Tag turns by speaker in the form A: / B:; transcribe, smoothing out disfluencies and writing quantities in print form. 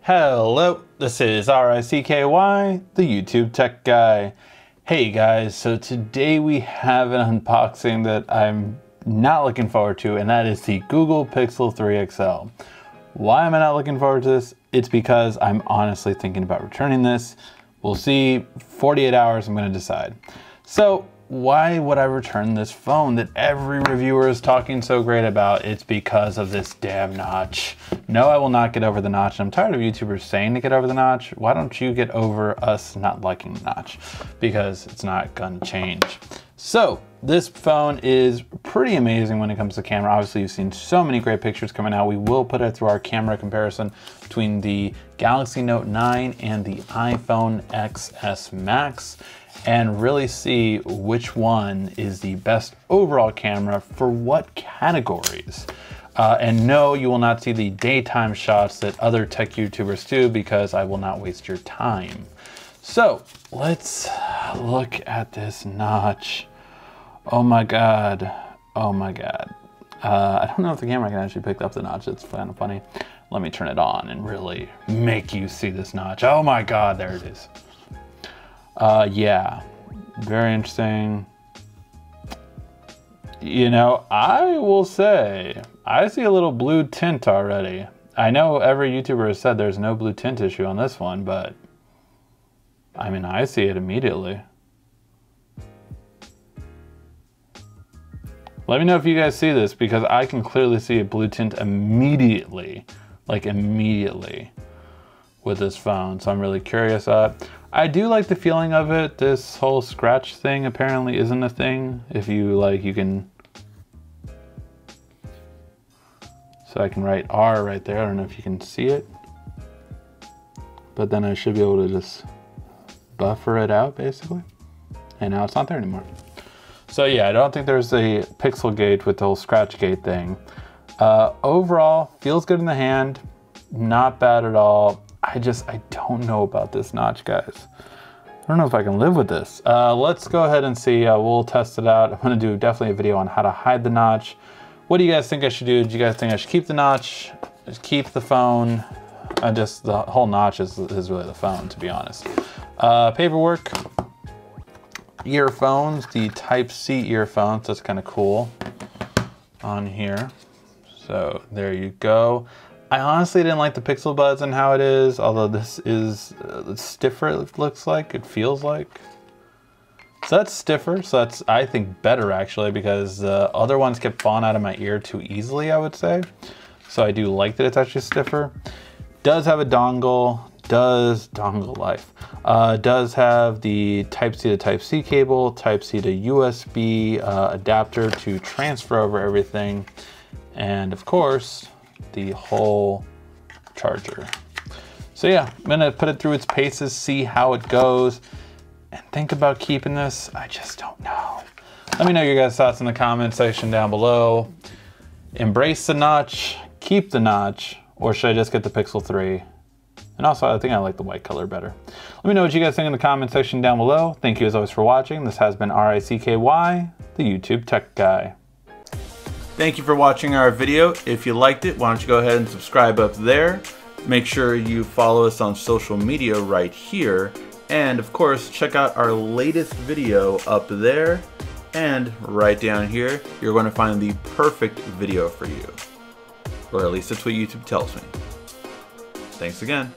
A: Hello, this is RICKY, the YouTube tech guy. Hey guys, so today we have an unboxing that I'm not looking forward to, and that is the Google Pixel 3 XL. Why am I not looking forward to this? It's because I'm honestly thinking about returning this. We'll see, 48 hours, I'm gonna decide. So why would I return this phone that every reviewer is talking so great about? It's because of this damn notch. No, I will not get over the notch. I'm tired of YouTubers saying to get over the notch. Why don't you get over us not liking the notch? Because it's not gonna change. So this phone is pretty amazing when it comes to camera. Obviously, you've seen so many great pictures coming out. We will put it through our camera comparison between the Galaxy Note 9 and the iPhone XS Max, and really see which one is the best overall camera for what categories. And no, you will not see the daytime shots that other tech YouTubers do, because I will not waste your time. So let's look at this notch. Oh my God, oh my God. I don't know if the camera can actually pick up the notch. It's kind of funny. Let me turn it on and really make you see this notch. Oh my God, there it is. Yeah, very interesting. You know, I will say, I see a little blue tint already. I know every YouTuber has said there's no blue tint issue on this one, but I mean, I see it immediately. Let me know if you guys see this, because I can clearly see a blue tint immediately, like immediately with this phone. So I'm really curious. I do like the feeling of it. This whole scratch thing apparently isn't a thing. If you like, you can, so I can write R right there. I don't know if you can see it, but then I should be able to just buffer it out basically. And now it's not there anymore. So yeah, I don't think there's a pixel gate with the whole scratch gate thing. Overall, feels good in the hand. Not bad at all. I don't know about this notch, guys. I don't know if I can live with this. Let's go ahead and see. We'll test it out. I'm gonna do definitely a video on how to hide the notch. What do you guys think I should do? Do you guys think I should keep the notch? Just keep the phone? The whole notch is really the phone, to be honest. Paperwork. Earphones, the Type-C earphones. That's kind of cool on here. So there you go. I honestly didn't like the Pixel Buds and how it is, although this is stiffer, it looks like, it feels like. So that's stiffer, so that's, I think, better actually, because the other ones kept falling out of my ear too easily, I would say. So I do like that it's actually stiffer. Does have a dongle, dongle life. Does have the Type-C to Type-C cable, Type-C to USB adapter to transfer over everything, and of course, the whole charger. So yeah, I'm gonna put it through its paces, see how it goes, and think about keeping this. I just don't know. Let me know your guys' thoughts in the comment section down below. Embrace the notch, keep the notch, or should I just get the Pixel 3? And also, I think I like the white color better. Let me know what you guys think in the comment section down below. Thank you as always for watching. This has been RICKY, the YouTube tech guy. Thank you for watching our video. If you liked it, why don't you go ahead and subscribe up there. Make sure you follow us on social media right here. And of course, check out our latest video up there. And right down here, you're going to find the perfect video for you. Or at least that's what YouTube tells me. Thanks again.